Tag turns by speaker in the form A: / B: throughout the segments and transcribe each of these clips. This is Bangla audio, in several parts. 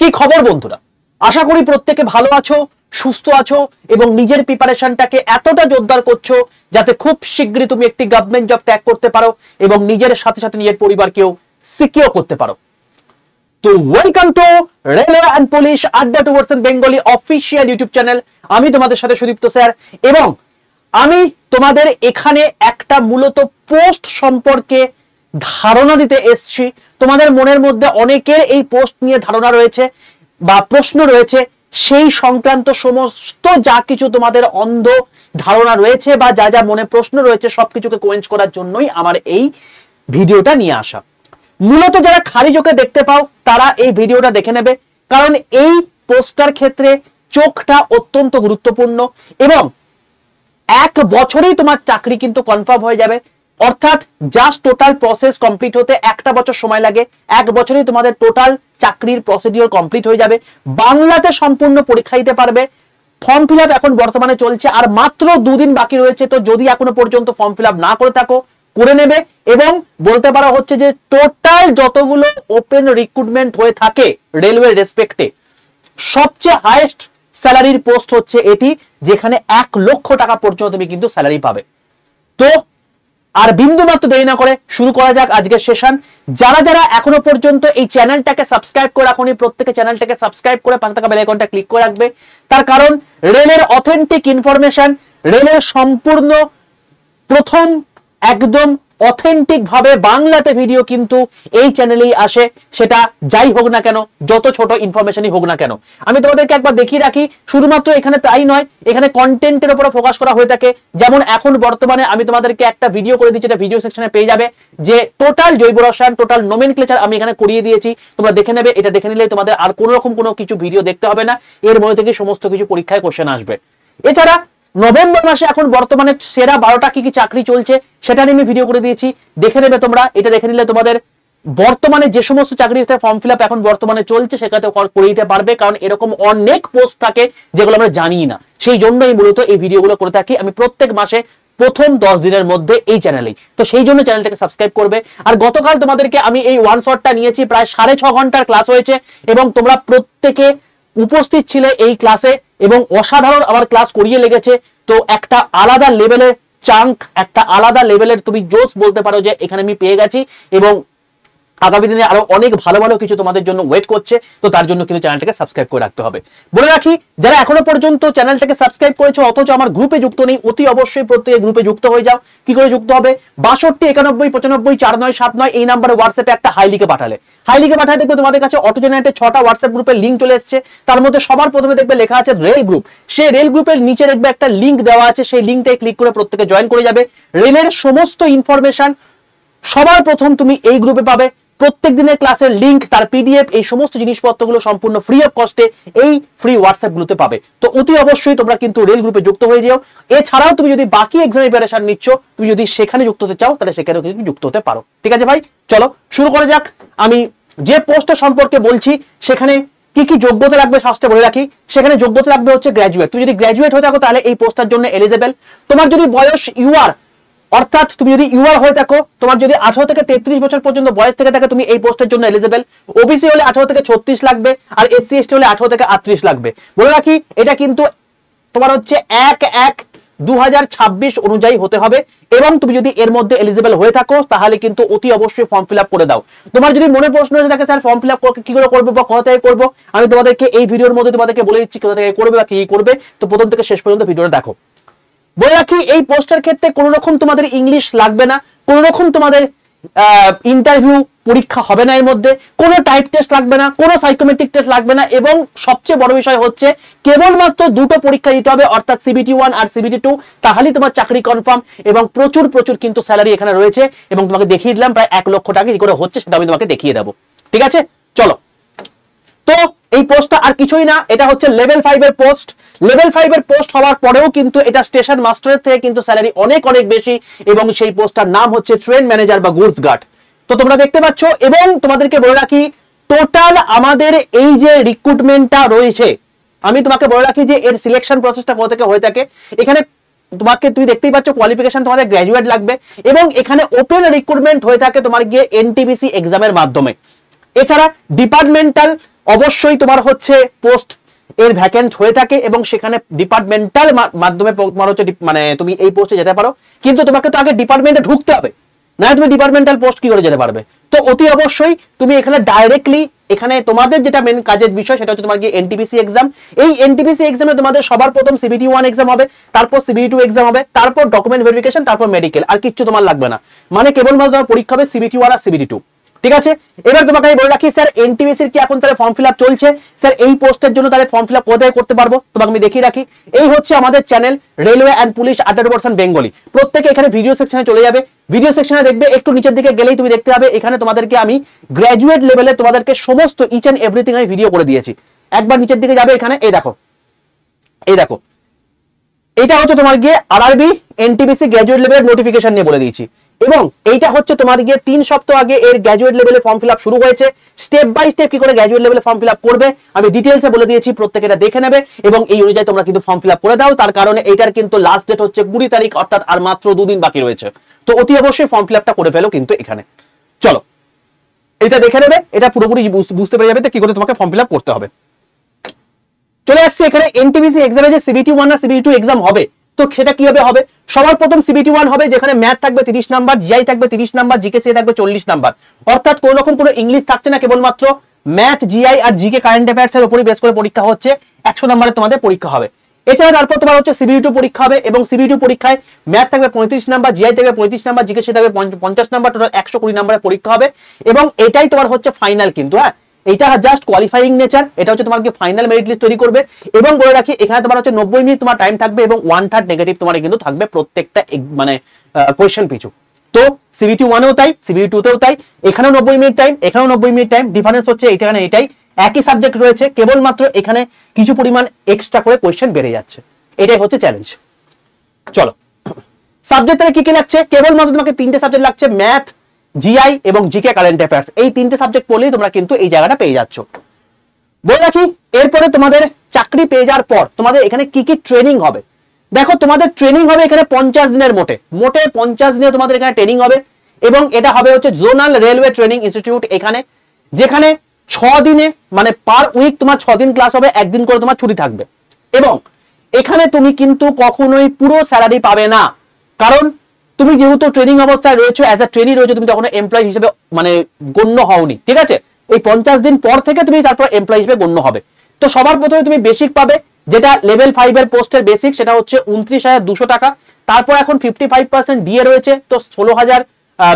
A: কি খবর বন্ধুরা, আশা করি প্রত্যেকে ভালো আছো, সুস্থ আছো এবং নিজের প্রিপারেশনটাকে এতটা জোরদার করছো যাতে খুব শীঘ্রই তুমি একটি গভর্নমেন্ট জব ট্র্যাক করতে পারো এবং নিজের সাথে সাথে নিজের পরিবারকেও সিকিউর করতে পারো। তো welcome to railway and police Adda towards Bengali official YouTube channel. আমি তোমাদের সাথে সুদীপ্ত স্যার এবং আমি তোমাদের এখানে একটা মূলত পোস্ট সম্পর্কে ধারণা দিতে এসছি। তোমাদের মনের মধ্যে অনেকের এই পোস্ট নিয়ে ধারণা রয়েছে বা প্রশ্ন রয়েছে, সেই সংক্রান্ত সমস্ত যা কিছু তোমাদের অন্ধ ধারণা রয়েছে বা যা যা মনে প্রশ্ন রয়েছে সবকিছুকে কোয়েঞ্চ করার জন্যই আমার এই ভিডিওটা নিয়ে আসা। মূলত যারা খালি চোখে দেখতে পাও তারা এই ভিডিওটা দেখে নেবে, কারণ এই পোস্টার ক্ষেত্রে চোখটা অত্যন্ত গুরুত্বপূর্ণ এবং এক বছরেই তোমার চাকরি কিন্তু কনফার্ম হয়ে যাবে। অর্থাৎ জাস্ট টোটাল প্রসেস কমপ্লিট হতে একটা বছর সময় লাগে, এক বছরেই তোমাদের টোটাল চাকরির প্রসিডিওর কমপ্লিট হয়ে যাবে। বাংলাতে সম্পূর্ণ পরীক্ষা দিতে পারবে। ফর্ম ফিল আপ এখন বর্তমানে চলছে আর মাত্র দুদিন বাকি রয়েছে। তো যদি এখনো পর্যন্ত ফর্ম ফিল আপ না করে থাকো করে নেবে এবং বলতে পারা হচ্ছে যে টোটাল যতগুলো ওপেন রিক্রুটমেন্ট হয়ে থাকে রেলওয়ে রেসপেক্টে সবচেয়ে হাইয়েস্ট স্যালারির পোস্ট হচ্ছে এটি, যেখানে 1 লক্ষ টাকা পর্যন্ত তুমি কিন্তু স্যালারি পাবে। তো আর বিন্দু মাত্র দেরি না করে শুরু করা যাক আজকের সেশন। যারা যারা এখনো পর্যন্ত এই চ্যানেলটাকে সাবস্ক্রাইব করে রাখোনি প্রত্যেকে চ্যানেলটাকে সাবস্ক্রাইব করে পাশে থাকা বেল আইকনটা ক্লিক করে রাখবে। তার কারণ রেলের অথেন্টিক ইনফরমেশন, রেলের সম্পূর্ণ প্রথম একদম অথেন্টিক ভাবে বাংলাতে ভিডিও কিন্তু এই চ্যানেলেই আসে, সেটা যাই হোক না কেন, যত ছোট ইনফরমেশনই হোক না কেন। আমি তোমাদেরকে একবার দেখিয়ে রাখি, শুধুমাত্র এখানে তাই নয়, এখানে কন্টেন্টের উপরে ফোকাস করা হয়ে থাকে। যেমন এখন বর্তমানে আমি তোমাদেরকে একটা ভিডিও করে দিচ্ছি, এটা ভিডিও সেকশনে পেয়ে যাবে, যে টোটাল জৈব রসায়ন টোটাল নোমেনক্লেচার আমি এখানে করিয়ে দিয়েছি, তোমরা দেখে নেবে। এটা দেখে নিলে তোমাদের আর কোনো রকম কোনো কিছু ভিডিও দেখতে হবে না, এর মধ্যে থেকে সমস্ত কিছু পরীক্ষায় কোশ্চেন আসবে। এছাড়া নভেম্বর মাসে এখন বর্তমানে সেরা 12টা কি কি চাকরি চলছে সেটা নিয়ে আমি ভিডিও করে দিয়েছি, দেখে নেবে তোমরা। এটা দেখে নিলে তোমাদের বর্তমানে যে সমস্ত চাকরিতে ফর্ম ফিল আপ এখন বর্তমানে চলছে সেটাতে করে দিতে পারবে, কারণ এরকম অনেক পোস্ট থাকে যেগুলো আমরা জানি না। সেই জন্যই মূলত এই ভিডিওগুলো করে থাকি আমি প্রত্যেক মাসে প্রথম 10 দিনের মধ্যে এই চ্যানেলেই। তো সেই জন্য চ্যানেলটাকে সাবস্ক্রাইব করবে। আর গতকাল তোমাদেরকে আমি এই ওয়ান শটটা নিয়েছি, প্রায় 6.5 ঘন্টার ক্লাস হয়েছে এবং তোমরা প্রত্যেকে উপস্থিত ছিলে এই ক্লাসে এবং অসাধারণ আমার ক্লাস করিয়ে লেগেছে। তো একটা আলাদা লেভেলের চাঙ্ক, একটা আলাদা লেভেলের তুমি জোশ বলতে পারো যে এখানে আমি পেয়ে গেছি এবং আগামী দিনে আরো অনেক ভালো ভালো কিছু তোমাদের জন্য ওয়েট করছে। তো তার জন্য কিন্তু চ্যানেলটাকে সাবস্ক্রাইব করে রাখতে হবে। বলে রাখি, যারা এখনো পর্যন্ত চ্যানেলটাকে সাবস্ক্রাইব করেছো অথচ আমার গ্রুপে যুক্ত নেই, অতি অবশ্যই প্রত্যেকে গ্রুপে যুক্ত হয়ে যাও। কি করে যুক্ত হবে? 62 91 95 4979 এই নাম্বারে হোয়াটসঅ্যাপে একটা হাই লিখে পাঠালে দেখবে তোমাদের কাছে অটো জেনারেটেড 6টা হোয়াটসঅ্যাপ গ্রুপের লিঙ্ক চলে এসেছে। তার মধ্যে সবার প্রথমে দেখবে লেখা আছে রেল গ্রুপ। সেই রেল গ্রুপের নিচে দেখবে একটা লিঙ্ক দেওয়া আছে, সেই লিঙ্কটাই ক্লিক করে প্রত্যেকে জয়েন করে যাবে। রেলের সমস্ত ইনফরমেশন সবার প্রথম তুমি এই গ্রুপে পাবে। প্রত্যেক দিনের ক্লাসের লিংক, তার পিডিএফ, এই সমস্ত জিনিসপত্রগুলো সম্পূর্ণ ফ্রি অফ কস্টে এই ফ্রি হোয়াটসঅ্যাপ গ্রুপে পাবে। তো অতি অবশ্যই তোমরা কিন্তু রেল গ্রুপে যুক্ত হয়ে যাও। এছাড়াও তুমি যদি বাকি এক্সাম প্রিপারেশন নিচ্ছ, তুমি যদি সেখানে যুক্ত হতে চাও তাহলে সেখানেও কিন্তু যুক্ত হতে পারো। ঠিক আছে ভাই, চলো শুরু করা যাক। আমি যে পোস্টটা সম্পর্কে বলছি সেখানে কি কি যোগ্যতা লাগবে ফার্স্টে বলে রাখি। সেখানে যোগ্যতা লাগবে হচ্ছে গ্র্যাজুয়েট। তুমি যদি গ্র্যাজুয়েট হয়ে থাকো তাহলে এই পোস্টটার জন্য এলিজেবল। তোমার যদি বয়স ইউআর, অর্থাৎ তুমি যদি ইউআর হয়ে থাকো, তোমার যদি 18 থেকে 33 বছর পর্যন্ত বয়স থেকে থাকে, তুমি এই পোস্টের জন্য এলিজেবল। ওবিসি হলে 18 থেকে 36 লাগবে আর এসসি এসটি হলে 18 থেকে 38 লাগবে। বলে রাখি, এটা কিন্তু তোমার হচ্ছে 1/1/2026 অনুযায়ী হতে হবে এবং তুমি যদি এর মধ্যে এলিজেবল হয়ে থাকো তাহলে কিন্তু অতি অবশ্যই ফর্ম ফিল আপ করে দাও। তোমার যদি মনে প্রশ্ন হয়ে থাকে স্যার ফর্ম ফিল আপ কি করে করবো বা কোথা থেকে করবো, আমি তোমাদেরকে এই ভিডিওর মধ্যে তোমাদেরকে বলে দিচ্ছি কোথা থেকে করবে বা কি করবে। তো প্রথম থেকে শেষ পর্যন্ত ভিডিওটা দেখো। বলে রাখি, এই পোস্টের ক্ষেত্রে কোনো রকম তোমাদের ইংলিশ লাগবে না, কোনো রকম তোমাদের ইন্টারভিউ পরীক্ষা হবে না, এর মধ্যে কোনো টাইপ টেস্ট লাগবে না, কোনো সাইকোমেট্রিক টেস্ট লাগবে না এবং সবচেয়ে বড় বিষয় হচ্ছে কেবলমাত্র 2টো পরীক্ষা দিতে হবে, অর্থাৎ CBT 1 আর CBT 2, তাহলেই তোমার চাকরি কনফার্ম এবং প্রচুর প্রচুর কিন্তু স্যালারি এখানে রয়েছে এবং তোমাকে দেখিয়ে দিলাম প্রায় 1 লক্ষ টাকা কি করে হচ্ছে সেটা আমি তোমাকে দেখিয়ে দেবো। ঠিক আছে, চলো। তো এই পোস্টটা আর কিছুই না, এটা হচ্ছে লেভেল 5 এর পোস্ট। লেভেল 5 এর পোস্ট হওয়ার পরেও কিন্তু এটা স্টেশন মাস্টারের থেকে কিন্তু স্যালারি অনেক অনেক বেশি এবং সেই পোস্টটার নাম হচ্ছে ট্রেন ম্যানেজার বা গুডস গার্ড। তো তোমরা দেখতে পাচ্ছ এবং তোমাদেরকে বলে রাখি, টোটাল আমাদের এই যে রিক্রুটমেন্টটা রয়েছে, আমি তোমাকে বলে রাখি যে এর সিলেকশন প্রসেসটা কোথা থেকে হয়ে থাকে। এখানে তুমি দেখতেই পাচ্ছ কোয়ালিফিকেশন তোমাদের গ্র্যাজুয়েট লাগবে এবং এখানে ওপেন রিক্রুটমেন্ট হয়ে থাকে তোমার গিয়ে NTPC এক্সামের মাধ্যমে। এছাড়া ডিপার্টমেন্টাল অবশ্যই তোমার হচ্ছে পোস্ট এর ভ্যাকেন্ট হয়ে থাকে এবং সেখানে ডিপার্টমেন্টাল মাধ্যমে তোমার হচ্ছে মানে তুমি এই পোস্টে যেতে পারো, কিন্তু তোমাকে তো আগে ডিপার্টমেন্টে ঢুকতে হবে, না তুমি ডিপার্টমেন্টাল পোস্ট কি করে যেতে পারবে। তো অতি অবশ্যই তুমি এখানে ডাইরেক্টলি এখানে তোমাদের যেটা মেন কাজের বিষয় সেটা হচ্ছে তোমার কি এনটিপিসি এক্সাম। এই এনটিপিসি এক্সামে তোমাদের সবার প্রথম সিবিটি 1 এক্সাম হবে, তারপর সিবিটি 2 এক্সাম হবে, তারপর ডকুমেন্ট ভেরিফিকেশন, তারপর মেডিকেল, আর কিচ্ছু তোমার লাগবে না। মানে কেবলমাত্র তোমার পরীক্ষা হবে সিবিটি 1 আর সিবিটি 2। ঠিক আছে, এবার তোমাকে আমি বলে রাখি স্যার এনটিপিসির কি এখন তাহলে ফর্ম ফিল আপ চলছে, স্যার এই পোস্টের জন্য তাহলে ফর্ম ফিল আপ কোথায় করতে পারবো তোমাকে আমি দেখিয়ে রাখি। এই হচ্ছে আমাদের channel railway and police 18% Bengali. প্রত্যেকে এখানে ভিডিও সেকশনে চলে যাবে, ভিডিও সেকশনে দেখবে একটু নিচের দিকে গেলেই তুমি দেখতে পাবে এখানে তোমাদেরকে আমি গ্র্যাজুয়েট লেভেলে তোমাদেরকে সমস্ত ইচ এন্ড এভরিথিং আমি ভিডিও করে দিয়েছি। একবার নিচের দিকে যাবে, এখানে এই দেখো, এই দেখো, এটা হচ্ছে তোমার গিয়ে আরআরবি এনটিপিসি গ্র্যাজুয়েট লেভেলের নোটিফিকেশন নিয়ে বলে দিয়েছি, এবং এইটা হচ্ছে তোমার গিয়ে 3 সপ্তাহ আগে এর গ্র্যাজুয়েট লেভেলে ফর্ম ফিল আপ শুরু হয়েছে। স্টেপ বাই স্টেপ কি করে গ্র্যাজুয়েট লেভেলে ফর্ম ফিল আপ করবে আমি ডিটেইলসে বলে দিয়েছি, প্রত্যেকে এটা দেখে নেবে এবং এই অনুযায়ী তোমরা কিন্তু ফর্ম ফিল আপ করে দাও। তার কারণে এটার কিন্তু লাস্ট ডেট হচ্ছে 20 তারিখ, অর্থাৎ আর মাত্র 2 দিন বাকি রয়েছে। তো অতি অবশ্যই ফর্ম ফিল আপটা করে ফেলো কিন্তু এখানে। চলো এটা দেখে নেবে, এটা পুরোপুরি বুঝতে পেরে যাবে কি করে তোমাকে ফর্ম ফিল আপ করতে হবে। চলে আসছে এখানে এনটিপিসি এক্সামে যে সিবিটি 1 না সিবিটি 2 এক্সাম হবে, তো সেটা কিভাবে হবে। সবার প্রথম সিবিটি 1 হবে, যেখানে ম্যাথ থাকবে 30 নাম্বার, জিআই থাকবে 30 নাম্বার, জিকেসি থাকবে 40 নাম্বার, অর্থাৎ কোন রকম কোনো ইংলিশ থাকছে না, কেবলমাত্র ম্যাথ, জিআই আর জিকে কারেন্ট অ্যাফেয়ার্স এর উপরই বেস করে পরীক্ষা হচ্ছে। 100 নাম্বারের তোমাদের পরীক্ষা হবে। এছাড়া তারপর তোমার হচ্ছে সিবিটি 2 পরীক্ষা হবে, এবং সিবিটি 2 পরীক্ষায় ম্যাথ থাকবে 35 নাম্বার, জিআই থাকবে 35 নাম্বার, জিকেসি থাকবে 50 নাম্বার, টোটাল 120 নাম্বারের পরীক্ষা হবে। এবং এটাই তোমার হচ্ছে ফাইনাল কিন্তু, হ্যাঁ এটা জাস্ট কোয়ালিফাইং নেচার, এটা হচ্ছে তোমার কি ফাইনাল মেরিট লিস্ট তৈরি করবে। এবং বলে রাখি এখানে তোমার হচ্ছে 90 মিনিট তোমার টাইম থাকবে এবং 1/3 নেগেটিভ তোমার কিন্তু থাকবে প্রত্যেকটা মানে কোয়েশ্চেন পিছু। তো সিবিটি 1 এও তাই, সিবিটি 2 তেও তাই, এখানেও 90 মিনিট টাইম, এখানেও 90 মিনিট টাইম, ডিফারেন্স হচ্ছে এখানে এটাই, একই সাবজেক্ট রয়েছে, কেবলমাত্র এখানে কিছু পরিমাণ এক্সট্রা করে কোয়েশ্চেন বেড়ে যাচ্ছে, এটাই হচ্ছে চ্যালেঞ্জ। চলো সাবজেক্ট তাহলে কি কি লাগছে, কেবলমাত্র তোমাকে 3টে সাবজেক্ট লাগছে, ম্যাথ, জিআই এবং জিকে কারেন্ট অ্যাফেয়ার্স। এই 3টে সাবজেক্ট পড়লেই তোমরা কিন্তু এই জায়গাটা পেয়ে যাচ্ছ। বলে রাখি এরপরে তোমাদের চাকরি পেয়ে যাওয়ার পর তোমাদের এখানে কি কি ট্রেনিং হবে। দেখো তোমাদের ট্রেনিং হবে এখানে 50 দিনের, মোটে 50 দিনে তোমাদের এখানে ট্রেনিং হবে, এবং এটা হবে হচ্ছে জোনাল রেলওয়ে ট্রেনিং ইনস্টিটিউট এখানে, যেখানে 6 দিনে মানে পার উইক তোমার 6 দিন ক্লাস হবে, একদিন করে তোমার ছুটি থাকবে। এবং এখানে তুমি কিন্তু কখনোই পুরো স্যালারি পাবে না, কারণ তুমি যেহেতু ট্রেনিং অবস্থায় রয়েছে, অ্যাজ আ ট্রেনি রয়েছে, তুমি তখন এমপ্লয়ি হিসেবে মানে গণ্য হওনি। ঠিক আছে, এই 50 দিন পর থেকে তুমি তারপর এমপ্লয়ি হিসেবে গণ্য হবে। তো সবার প্রথমে তুমি বেসিক পাবে, যেটা লেভেল 5 এর পোস্টের বেসিক, সেটা হচ্ছে 29,200 টাকা। তারপর এখন 55% ডিএ রয়েছে, তো 16,000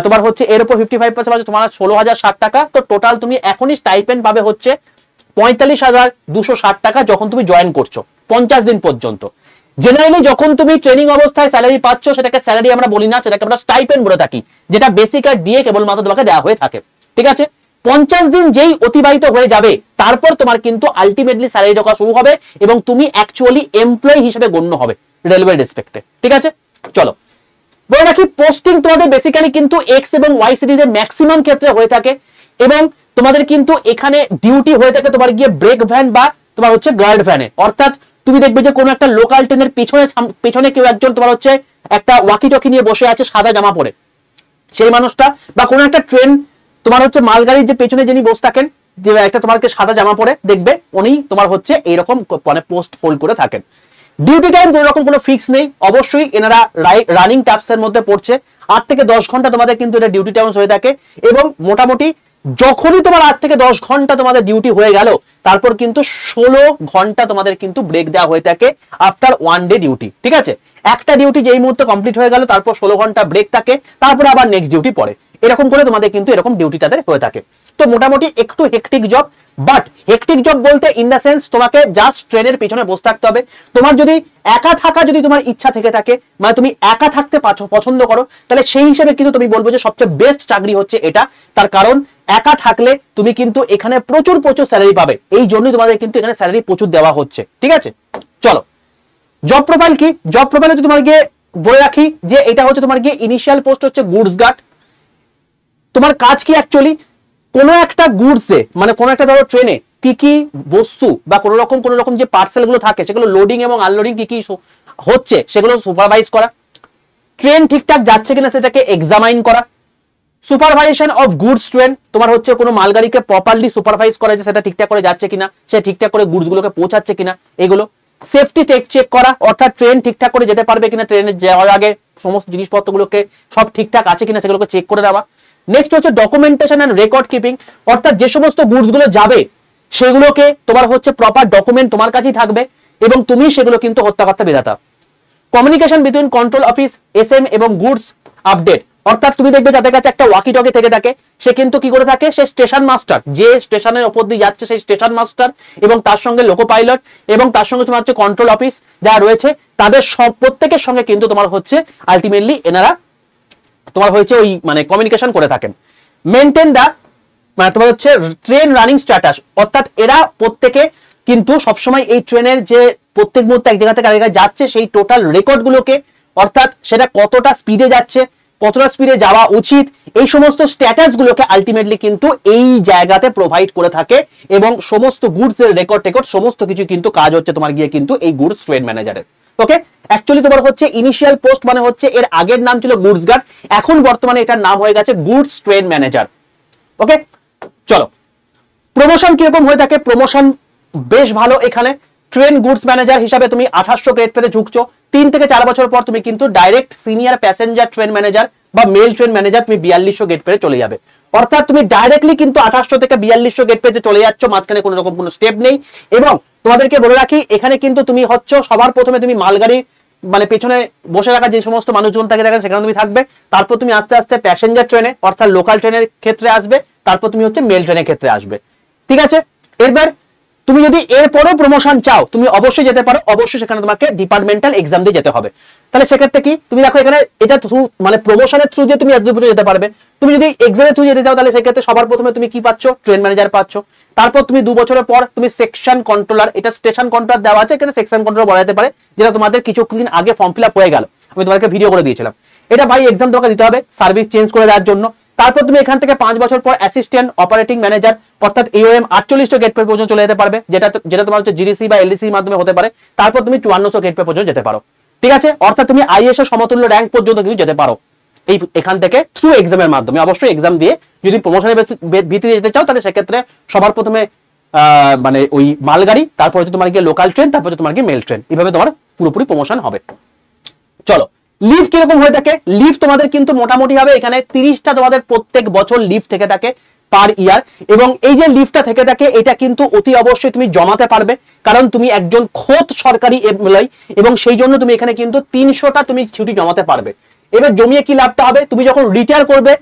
A: তোমার হচ্ছে এর উপর 55% আছে তোমার 16,060 টাকা। তো টোটাল তুমি এখনই স্টাইপেন্ড পাবে হচ্ছে 45,260 টাকা যখন তুমি জয়েন করছো 50 দিন পর্যন্ত। জেনারেলি যখন তুমি ট্রেনিং অবস্থায় স্যালারি পাচ্ছ সেটাকে স্যালারি আমরা বলি না, সেটাকে আমরা স্টাইপেন্ড বলে থাকি, যেটা বেসিক আর ডিএ কেবলমাত্র তোমাকে দেওয়া হয়ে থাকে। ঠিক আছে, 50 দিন যেই অতিবাহিত হয়ে যাবে তারপর তোমার কিন্তু আলটিমেটলি স্যালারি ঢোকা শুরু হবে এবং তুমি অ্যাকচুয়ালি এমপ্লয়ি হিসেবে গণ্য হবে রেলওয়ে রেসপেক্টে। ঠিক আছে, চলো বলে রাখি পোস্টিং তোমাদের বেসিক্যালি কিন্তু এক্স এবং ওয়াই সিরিজের ম্যাক্সিমাম ক্ষেত্রে হয়ে থাকে, এবং তোমাদের কিন্তু এখানে ডিউটি হয়ে থাকে তোমার গিয়ে ব্রেক ভ্যান বা তোমার হচ্ছে গার্ড ভ্যানে। অর্থাৎ তুমি দেখবে যে কোনো একটা লোকাল ট্রেনের পেছনে কেউ একজন তোমার হচ্ছে একটা ওয়াকি টকি নিয়ে বসে আছে সাদা জামা পরে, সেই মানুষটা, বা কোনো একটা ট্রেন তোমার হচ্ছে মালগাড়ির যে পেছনে যিনি বসে থাকেন, যে একটা তোমাকে সাদা জামা পরে দেখবে, উনি তোমার হচ্ছে এইরকম মানে পোস্ট হোল্ড করে থাকেন। ডিউটি টাইম কোনো রকম কোনো ফিক্স নেই, অবশ্যই এনারা রানিং টাস্কের মধ্যে পড়ছে, 8 থেকে 10 ঘন্টা তোমাদের কিন্তু এটা ডিউটি টাইম হয়ে থাকে। এবং মোটামুটি যখনই তোমার 8 থেকে 10 ঘন্টা তোমাদের ডিউটি হয়ে গেল তারপর কিন্তু 16 ঘন্টা তোমাদের কিন্তু ব্রেক দেওয়া হয়ে থাকে আফটার 1 ডে ডিউটি। ঠিক আছে, একটা ডিউটি যেই মুহূর্তে কমপ্লিট হয়ে গেল তারপর 16 ঘন্টা ব্রেক থাকে, তারপরে আবার নেক্সট ডিউটি পড়ে, এরকম করে তোমাদের কিন্তু এরকম ডিউটি তাদের হয়ে থাকে। তো মোটামুটি একটু hectic job, but hectic job বলতে ইন দ্য সেন্স তোমাকে জাস্ট ট্রেনের পিছনে বসে থাকতে হবে। তোমার যদি একা থাকা যদি তোমার ইচ্ছা থেকে থাকে, মানে তুমি একা থাকতে পছন্দ করো, তাহলে সেই হিসেবে কিন্তু তুমি বলবো যে সবচেয়ে বেস্ট চাকরি হচ্ছে এটা। তার কারণ একা থাকলে তুমি কিন্তু এখানে প্রচুর স্যালারি পাবে, এই জন্যই তোমাদের কিন্তু এখানে স্যালারি প্রচুর দেওয়া হচ্ছে। ঠিক আছে, চলো জব প্রোফাইল কি, জব প্রোফাইল হচ্ছে তোমার গিয়ে বলে রাখি যে এটা হচ্ছে তোমার গিয়ে ইনিশিয়াল পোস্ট হচ্ছে গুডস গার্ড। তোমার কাজ কি অ্যাকচুয়ালি কোনো একটা গুডসে মানে কোনো একটা ধরো ট্রেনে কি কি বস্তু বা কোনো রকম যে পার্সেল গুলো থাকে সেগুলো লোডিং এবং আনলোডিং কি কি হচ্ছে সেগুলো সুপারভাইজ করা, ট্রেন ঠিকঠাক যাচ্ছে কিনা সেটাকে এক্সামাইন করা, সুপারভাইজেশন অফ গুডস ট্রেন, তোমার হচ্ছে কোনো মালগাড়িকে প্রপারলি সুপারভাইজ করা যায়, সেটা ঠিকঠাক করে যাচ্ছে কিনা, সে ঠিকঠাক করে গুডস গুলোকে পৌঁছাচ্ছে কিনা, এগুলো। সেফটি চেক করা, অর্থাৎ ট্রেন ঠিকঠাক করে যেতে পারবে কিনা, ট্রেনে যাওয়ার আগে সমস্ত জিনিসপত্রগুলোকে সব ঠিকঠাক আছে কিনা সেগুলোকে চেক করে দেওয়া। নেক্সট হচ্ছে ডকুমেন্টেশন এন্ড রেকর্ড কিপিং, অর্থাৎ যে সমস্ত গুডস গুলো যাবে সেগুলোকে তোমার হচ্ছে প্রপার ডকুমেন্ট তোমার কাছেই থাকবে এবং তুমি সেগুলো কিন্তু হত্যাকর্তা বিধাতা। Communication between control office, SM এবং গুডস আপডেট, অর্থাৎ তুমি দেখবে যাদের কাছে একটা ওয়াকি টকি থেকে থাকে, সে কিন্তু কি করে থাকে, সে স্টেশন মাস্টার, যে স্টেশনের ওপর দিয়ে যাচ্ছে সেই স্টেশন মাস্টার এবং তার সঙ্গে লোকো পাইলট এবং তার সঙ্গে তোমার হচ্ছে কন্ট্রোল অফিস যারা রয়েছে তাদের সব প্রত্যেকের সঙ্গে কিন্তু তোমার হচ্ছে আলটিমেটলি এনারা তোমার হচ্ছে ওই মানে কমিউনিকেশন করে থাকেন। মেনটেন দা মানে তোমার হচ্ছে ট্রেন রানিং স্ট্যাটাস, অর্থাৎ এরা প্রত্যেকে কিন্তু সবসময় এই ট্রেনের যে প্রত্যেক মুহূর্তে এক জায়গা থেকে আরেক জায়গায় যাচ্ছে সেই টোটাল রেকর্ড গুলোকে, অর্থাৎ সেটা কতটা স্পিডে যাচ্ছে, কতটা স্পিডে যাওয়া উচিত, এই সমস্ত স্ট্যাটাস গুলোকে আলটিমেটলি কিন্তু এই জায়গাতে প্রোভাইড করে থাকে এবং সমস্ত গুডস এর রেকর্ড সমস্ত কিছু কিন্তু কাজ হচ্ছে তোমার গিয়ে কিন্তু এই গুডস ট্রেন ম্যানেজারের। ওকে, অ্যাকচুয়ালি তোমার হচ্ছে ইনিশিয়াল পোস্ট মানে হচ্ছে এর আগের নাম ছিল গুডস গার্ড, এখন বর্তমানে এটার নাম হয়ে গেছে গুডস ট্রেন ম্যানেজার। ওকে, চলো প্রমোশন কিরকম হয়ে থাকে, প্রমোশন বেশ ভালো। এখানে ট্রেন গুডস ম্যানেজার হিসাবে তুমি 2800 গ্রেড পেতে ঝুঁকছো, 3 থেকে 4 বছর পর তুমি কিন্তু direct senior passenger train manager বা মেল ট্রেন ম্যানেজার তুমি 4200 গ্রেড পেতে চলে যাবে। অর্থাৎ তুমি ডাইরেক্টলি কিন্তু 2800 থেকে 4200 গ্রেড পেতে চলে যাচ্ছ, মাঝখানে কোনো রকম কোনো স্টেপ নেই। এবং তোমাদেরকে বলে রাখি এখানে কিন্তু তুমি হচ্ছ সবার প্রথমে তুমি মালগাড়ি মানে পেছনে বসে রাখা যে সমস্ত মানুষজন থাকে দেখেন সেখানে তুমি থাকবে, তারপর তুমি আস্তে আস্তে প্যাসেঞ্জার ট্রেনে অর্থাৎ লোকাল ট্রেনের ক্ষেত্রে আসবে, তারপর তুমি হচ্ছে মেল ট্রেনের ক্ষেত্রে আসবে। ঠিক আছে, এরপর তুমি যদি এরপরও প্রমোশন চাও তুমি অবশ্যই যেতে পারো, অবশ্যই সেখানে তোমাকে ডিপার্টমেন্টাল এক্সাম দিয়ে যেতে হবে। তাহলে সেক্ষেত্রে কি তুমি দেখো এখানে এটা থ্রু মানে প্রমোশনের থ্রু যে তুমি এত দূর যেতে পারবে, তুমি যদি এক্সামের থ্রু যেতে চাও তাহলে সেক্ষেত্রে সবার প্রথমে তুমি কি পাচ্ছ, ট্রেন ম্যানেজার পাচ্ছ, তারপর তুমি 2 বছরের পর তুমি সেকশন কন্ট্রোলার, এটা স্টেশন কন্ট্রোলার দেওয়া আছে, এখানে সেকশন কন্ট্রোলার বলা যেতে পারে, যেটা তোমাদের কিছুদিন আগে ফর্ম ফিল আপ হয়ে গেল, আমি তোমাদেরকে ভিডিও করে দিয়েছিলাম। এটা ভাই এক্সাম তোমাকে দিতে হবে সার্ভিস চেঞ্জ করে দেওয়ার জন্য। তারপর তুমি এখান থেকে 5 বছর পর অ্যাসিস্ট্যান্ট অপারেটিং ম্যানেজার অর্থাৎ এওএম 4800 গেট পে পর্যন্ত চলে যেতে পারবে, যেটা তোমার হচ্ছে জিডিসি বা এলডিসির মাধ্যমে হতে পারে। তারপর তুমি 5400 গেট পে পর্যন্ত যেতে পারো। ঠিক আছে, অর্থাৎ তুমি আইএএস এর সমতুল্য র‍্যাঙ্ক পর্যন্ত কিন্তু যেতে পারো এই এখান থেকে থ্রু এক্সামের মাধ্যমে। অবশ্যই এক্সাম দিয়ে যদি প্রমোশনের ভিত্তিতে যেতে চাও তাহলে সেক্ষেত্রে সবার প্রথমে মানে ওই মালগাড়ি, তারপর হচ্ছে তোমার গিয়ে লোকাল ট্রেন, তারপর হচ্ছে তোমার গিয়ে মেল ট্রেন, এইভাবে তোমার পুরোপুরি প্রমোশন হবে। চলো লিভ কিরকম হয়ে থাকে, লিভ তোমাদের কিন্তু মোটামুটি হবে এখানে 30টা তোমাদের প্রত্যেক বছর লিভ থেকে থাকে পার ইয়ার, এবং এই যে লিভটা থেকে থাকে এটা কিন্তু অতি অবশ্যই তুমি জমাতে পারবে, কারণ তুমি একজন খোদ সরকারি এমপ্লয়ি এবং সেই জন্য তুমি এখানে কিন্তু 300টা তুমি ছুটি জমাতে পারবে। এবার জমিয়ে কি লাভটা হবে, তুমি যখন রিটায়ার করবে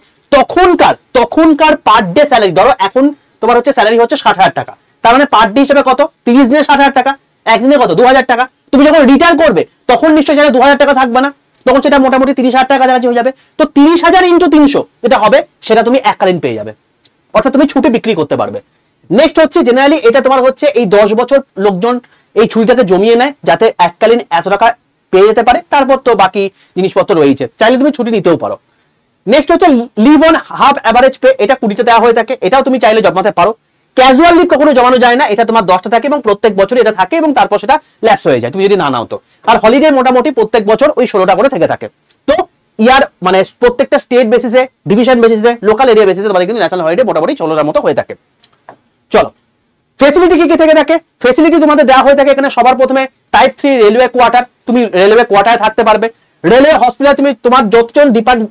A: তখনকার পার ডে স্যালারি, ধরো এখন তোমার হচ্ছে স্যালারি হচ্ছে 60,000 টাকা, তার মানে পার ডে হিসেবে কত, 30 দিনে 60,000 টাকা, একদিনে কত 2,000 টাকা। তুমি যখন রিটায়ার করবে তখন নিশ্চয়ই সেটা 2,000 টাকা থাকবে না, তখন সেটা মোটামুটি 30,000 টাকা কাছাকাছি হয়ে যাবে। তো 30,000 ইন্টু 300 যেটা হবে সেটা তুমি এককালীন পেয়ে যাবে, অর্থাৎ তুমি ছুটি বিক্রি করতে পারবে। নেক্সট হচ্ছে জেনারেলি এটা তোমার হচ্ছে এই 10 বছর লোকজন এই ছুটিটাকে জমিয়ে নেয় যাতে এককালীন এত টাকা পেয়ে যেতে পারে, তারপর তো বাকি জিনিসপত্র রয়েছে, চাইলে তুমি ছুটি নিতেও পারো। নেক্সট হচ্ছে leave on half average pay, এটা 20টা দেওয়া হয়ে থাকে, এটাও তুমি চাইলে জমাতে পারো। ক্যাজুয়াল লিভ কখনো জমানো যায় না, এটা তোমার 10টা থাকে এবং প্রত্যেক বছর এটা থাকে এবং তারপর সেটা ল্যাপস হয়ে যায় তুমি যদি না নাও তো। আর হলিডে মোটামুটি প্রত্যেক বছর ওই 16টা করে থেকে থাকে। তো ইয়ার মানে প্রত্যেকটা স্টেট বেসিসে, ডিভিশন বেসিসে, লোকাল এরিয়া বেসিসে তোমাদের কিন্তু ন্যাশনাল হলিডে মোটামুটি 16টার মতো হয়ে থাকে। চলো ফেসিলিটি কি কি থেকে থাকে, ফেসিলিটি তোমাদের দেওয়া হয়ে থাকে এখানে সবার প্রথমে টাইপ 3 রেলওয়ে কোয়ার্টার, তুমি রেলওয়ে কোয়ার্টারে থাকতে পারবে। রেলওয়ে হসপিটাল তুমি তোমার যতজন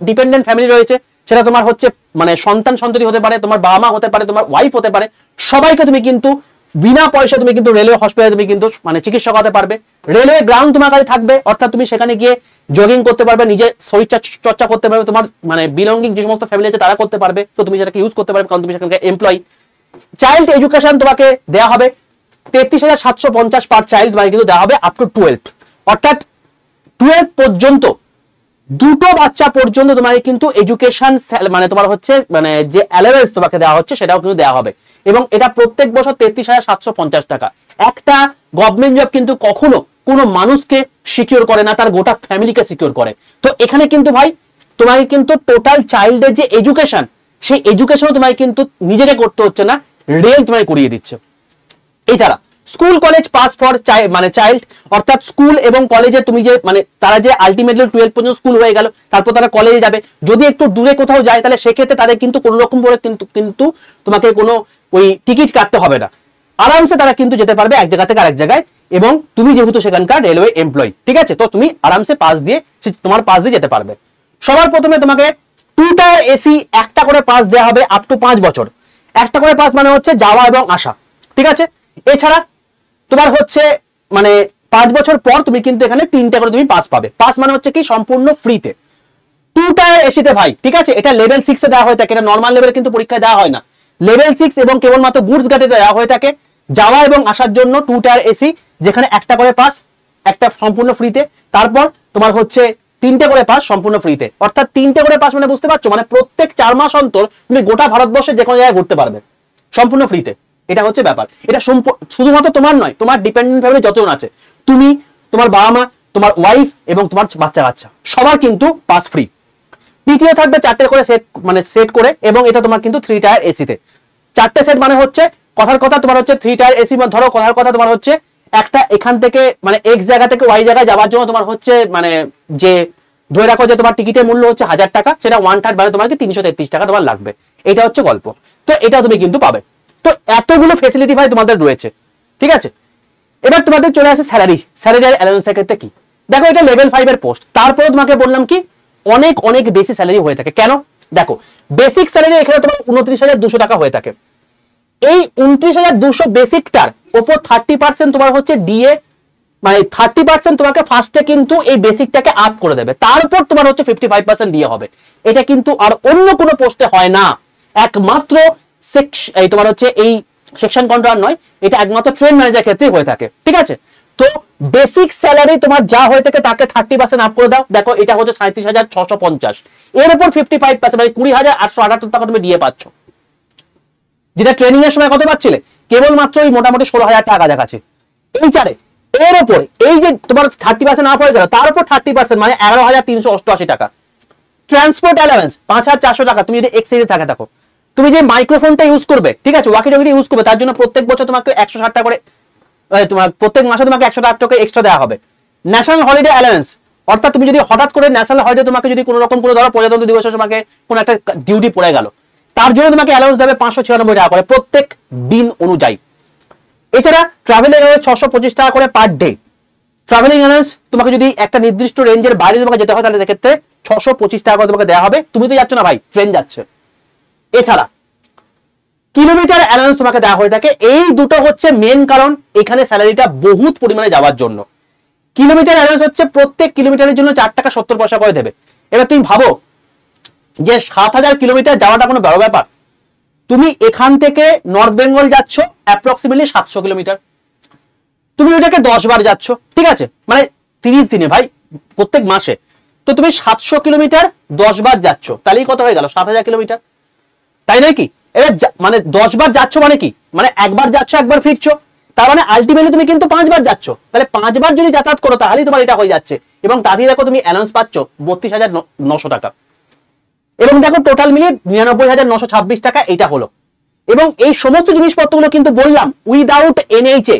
A: ডিপেন্ডেন্ট ফ্যামিলি রয়েছে সেটা তোমার হচ্ছে মানে সন্তান হতে পারে, তোমার বাবা মা হতে পারে, তোমার ওয়াইফ হতে পারে, সবাইকে তুমি কিন্তু বিনা পয়সা তুমি কিন্তু রেলওয়ে হসপিটালে তুমি কিন্তু মানে চিকিৎসা করাতে পারবে। রেলওয়ে গ্রাউন্ড তোমার কাছে থাকবে, অর্থাৎ তুমি সেখানে গিয়ে জগিং করতে পারবে, নিজে শরীর চর্চা করতে পারবে, তোমার মানে বিলঙ্গিং যে সমস্ত ফ্যামিলি আছে তারা করতে পারবে, তো তুমি সেটাকে ইউজ করতে পারবে কারণ তুমি সেখানকার এমপ্লয়ি। চাইল্ড এডুকেশন তোমাকে দেওয়া হবে 33,750 পার চাইল্ড মানে কিন্তু দেওয়া হবে আপ টু 12, অর্থাৎ 12 পর্যন্ত দুটো বাচ্চা পর্যন্ত তোমাকে কিন্তু এডুকেশন মানে তোমার হচ্ছে মানে যে অ্যালাওয়েন্স তোমাকে দেওয়া হচ্ছে সেটাও কিন্তু দেওয়া হবে, এবং এটা প্রত্যেক বছর 33,750 টাকা। একটা গভর্নমেন্ট জব কিন্তু কখনো কোনো মানুষকে সিকিউর করে না, তার গোটা ফ্যামিলিকে সিকিউর করে। তো এখানে কিন্তু ভাই তোমাকে কিন্তু টোটাল চাইল্ডের যে এডুকেশন সেই এডুকেশনও তোমাকে কিন্তু নিজেকে করতে হচ্ছে না, রেল তোমাকে করিয়ে দিচ্ছে। এছাড়া স্কুল কলেজ পাস ফর মানে চাইল্ড, অর্থাৎ স্কুল এবং কলেজে তুমি যে মানে তারা যে আলটিমেটলি 12 পর্যন্ত স্কুল হয়ে গেল, তারপর তারা কলেজে যাবে, যদি একটু দূরে কোথাও যায় তাহলে সেক্ষেত্রে তাদের কিন্তু কোনো রকম করে কিন্তু তোমাকে কোনো ওই টিকিট কাটতে হবে না, আরামসে তারা কিন্তু যেতে পারবে এক জায়গা থেকে আরেক জায়গায়। এবং তুমি যেহেতু সেখানকার রেলওয়ে এমপ্লয়ি, ঠিক আছে, তো তুমি আরামসে পাস দিয়ে তোমার পাস দিয়ে যেতে পারবে। সবার প্রথমে তোমাকে 2 টায়ার এসি একটা করে পাস দেওয়া হবে আপ টু 5 বছর। একটা করে পাস মানে হচ্ছে যাওয়া এবং আসা, ঠিক আছে। এছাড়া তোমার হচ্ছে মানে 5 বছর পর তুমি কিন্তু এখানে 3টা করে তুমি পাস পাবে। পাস মানে হচ্ছে কি সম্পূর্ণ ফ্রিতে 2 টায়ার এসিতে ভাই, ঠিক আছে। এটা লেভেল 6 এ দেওয়া হয়ে থাকে, এটা নরমাল লেভেল কিন্তু পরীক্ষায় দেওয়া হয় না। লেভেল 6 এবং কেবলমাত্র গুডস গাড়িতে দেওয়া হয়ে থাকে যাওয়া এবং আসার জন্য 2 টায়ার এসি, যেখানে একটা করে পাস, একটা সম্পূর্ণ ফ্রিতে, তারপর তোমার হচ্ছে 3টে করে পাস সম্পূর্ণ ফ্রিতে। অর্থাৎ 3টে করে পাস মানে বুঝতে পারছো, মানে প্রত্যেক 4 মাস অন্তর তুমি গোটা ভারতবর্ষের যে কোনো জায়গায় ঘুরতে পারবে সম্পূর্ণ ফ্রিতে। এটা হচ্ছে ব্যাপার। এটা শুধুমাত্র তোমার নয়, তোমার ডিপেন্ডেন্ট ফ্যামিলি যতজন আছে, তুমি, তোমার বাবা মা, তোমার ওয়াইফ এবং তোমার বাচ্চা কাচ্চা সবার কিন্তু পাস ফ্রি। পিটিও থাকবে 4টে করে সেট করে, এবং এটা তোমার কিন্তু 3 টায়ার এসিতে 4টে সেট মানে হচ্ছে কথার কথা তোমার হচ্ছে 3 টায়ার এসি, ধরো কথার কথা তোমার হচ্ছে একটা এখান থেকে মানে এক্স জায়গা থেকে ওয়াই জায়গায় যাওয়ার জন্য তোমার হচ্ছে মানে যে ধরে রাখো যে তোমার টিকিটের মূল্য হচ্ছে 1000 টাকা, সেটা 1/3 মানে তোমার 333 টাকা তোমার লাগবে। এটা হচ্ছে গল্প। তো এটা তুমি কিন্তু পাবে। তো এতগুলো ফেসিলিটি ভাই তোমাদের রয়েছে, ঠিক আছে। এবার তোমাদের চলে আসে স্যালারি আর অ্যালাউন্সের ক্ষেত্রে কি। দেখো এটা লেভেল 5 এর পোস্ট, তারপরে তোমাকে বললাম কি অনেক অনেক বেশি স্যালারি হয়ে থাকে। কেন? দেখো বেসিক স্যালারি এখানে তোমার 29,200 টাকা হয়ে থাকে। এই 29,200 বেসিকটার উপর 30% তোমার হচ্ছে ডিএ, মানে 30% তোমাকে ফার্স্টে কিন্তু এই বেসিকটাকে আপ করে দেবে, তারপর তোমার হচ্ছে 55% ডিএ হবে। এটা কিন্তু আর অন্য কোনো পোস্টে হয় না, একমাত্র এই তোমার হচ্ছে এই সেকশন কন্ট্রোলার নয়, এটা একমাত্র ট্রেন ম্যানেজার ক্ষেত্রেই হয়ে থাকে, ঠিক আছে। তো বেসিক স্যালারি তোমার যা হয়ে থাকে তাকে 30% আপ করে দাও। দেখো এটা হচ্ছে 37,650, এর উপর 55% মানে 20,878 টাকা তুমি ডিএ পাচ্ছ, যেটা ট্রেনিং এর সময় কত পাচ্ছিলে? কেবলমাত্র এই মোটামুটি 16,000 টাকা কাছাকাছি। এই চারে এর উপরে এই যে তোমার 30% আপ হয়ে গেল, তার উপর 30% মানে 11,388 টাকা। ট্রান্সপোর্ট অ্যালাউন্স 5,400 টাকা তুমি যদি এক্সিডে থাকো। তুমি যে মাইক্রোফোনটা ইউজ করবে, ঠিক আছে, ওয়াকি টকিটা ইউজ করবে, তার জন্য প্রত্যেক বছর তোমাকে 160 টাকা করে, তোমার প্রত্যেক মাসে তোমাকে 100 টাকা এক্সট্রা দেওয়া হবে। ন্যাশনাল হলিডে অ্যালাউন্স, অর্থাৎ তুমি যদি হঠাৎ করে ন্যাশনাল হলিডে তোমাকে যদি কোনো রকম করে ধরো প্রজাতন্ত্র দিবসে তোমাকে কোনো একটা ডিউটি পড়ে গেল, তার জন্য তোমাকে অ্যালাউন্স দেবে 596 টাকা করে প্রত্যেক দিন অনুযায়ী। এছাড়া ট্রাভেল অ্যালাউন্স 625 টাকা করে পার ডে। ট্রাভেলিং অ্যালাউন্স তোমাকে যদি একটা নির্দিষ্ট রেঞ্জের বাইরে তোমাকে যেতে হয় তাহলে সেক্ষেত্রে 625 টাকা করে তোমাকে দেওয়া হবে। তুমি তো যাচ্ছ না ভাই, ট্রেন যাচ্ছে। এছাড়া কিলোমিটার অ্যালাউন্স তোমাকে দেওয়া হয়ে থাকে। এই দুটো হচ্ছে মেন কারণ এখানে স্যালারিটা বহুত পরিমাণে যাওয়ার জন্য। কিলোমিটার অ্যালাউন্স হচ্ছে প্রত্যেক কিলোমিটারের জন্য 4 টাকা 70 পয়সা করে দেবে। এবার তুমি ভাবো যে 7,000 কিলোমিটার যাওয়াটা কোনো বড় ব্যাপার। তুমি এখান থেকে নর্থ বেঙ্গল যাচ্ছ অ্যাপ্রক্সিমেটলি 700 কিলোমিটার, তুমি ওটাকে 10 বার যাচ্ছ, ঠিক আছে, মানে 30 দিনে ভাই, প্রত্যেক মাসে। তো তুমি 700 কিলোমিটার 10 বার যাচ্ছ, তাহলেই কত হয়ে গেল? 7,000 কিলোমিটার, তাই নয় কি? এবার মানে 10 বার যাচ্ছ মানে কি, মানে একবার যাচ্ছ একবার ফিরছো, তার মানে আলটিমেটলি তুমি কিন্তু 5 বার যাচ্ছ। তাহলে 5 বার যদি যাতায়াত করো তাহলেই তোমার এটা হয়ে যাচ্ছে। এবং তাতেই দেখো তুমি অ্যালাউন্স পাচ্ছ 32,900 টাকা। এবং দেখো টোটাল মিলিয়ে 99,926 টাকা এটা হলো। এবং এই সমস্ত জিনিসপত্রগুলো কিন্তু বললাম without NHA.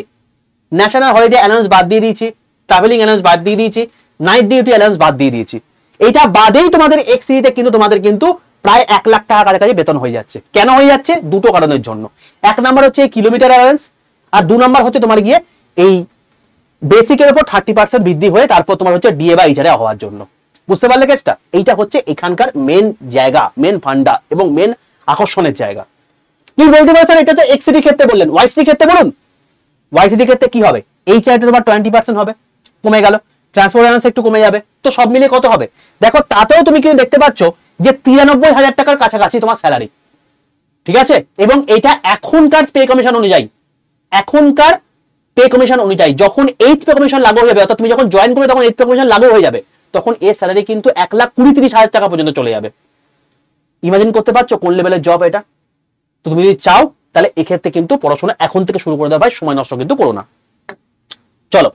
A: National holiday allowance বাদ দিয়ে দিয়েছি, ট্রাভেলিং অ্যালাউন্স বাদ দিয়ে দিয়েছি, নাইট ডিউটি অ্যালাউন্স বাদ দিয়ে দিয়েছি। এটা বাদেই তোমাদের এক্সিতে কিন্তু তোমাদের কিন্তু প্রায় 1 লাখ টাকা কাছাকাছি বেতন হয়ে যাচ্ছে। কেন হয়ে যাচ্ছে? দুটো কারণের জন্য। এক নাম্বার হচ্ছে কিলোমিটার অ্যালাউন্স, আর 2 নাম্বার হচ্ছে তোমার গিয়ে এই বেসিকের উপর 30% বৃদ্ধি হয়ে তারপর তোমার হচ্ছে ডিএ বা এইচআরএ হওয়ার জন্য। বুঝতে পারলে কেসটা? এইটা হচ্ছে এখানকার মেন জায়গা, মেন ফান্ডা এবং মেন আকর্ষণের জায়গা। তুমি বলতে পারো স্যার এটা তো এক্সিটি ক্ষেত্রে বললেন, ওয়াইসিটি ক্ষেত্রে বলুন। ওয়াইসিটি ক্ষেত্রে কি হবে? এইচআরএ তোমার 20% হবে, কমে গেল। ট্রান্সপোর্ট অ্যালাউন্স একটু কমে যাবে। তো সব মিলিয়ে কত হবে? দেখো তাতেও তুমি কিন্তু দেখতে পাচ্ছ যে 93,000 টাকার কাছাকাছি তোমার স্যালারি, ঠিক আছে। এবং এটা এখনকার পে কমিশন অনুযায়ী, এখনকার পে কমিশন অনুযায়ী যখন 8th পে কমিশন লাগু হয়ে যাবে, অর্থাৎ তুমি যখন জয়েন করবে তখন 8th পে কমিশন লাগু হয়ে যাবে, তখন এর স্যালারি কিন্তু 1,20,30,000 টাকা পর্যন্ত চলে যাবে। ইমাজিন করতে পারছো কোন লেভেলের জব এটা? তো তুমি যদি চাও তাহলে এক্ষেত্রে কিন্তু পড়াশোনা এখন থেকে শুরু করে দাও ভাই, সময় নষ্ট কিন্তু করো না। চলো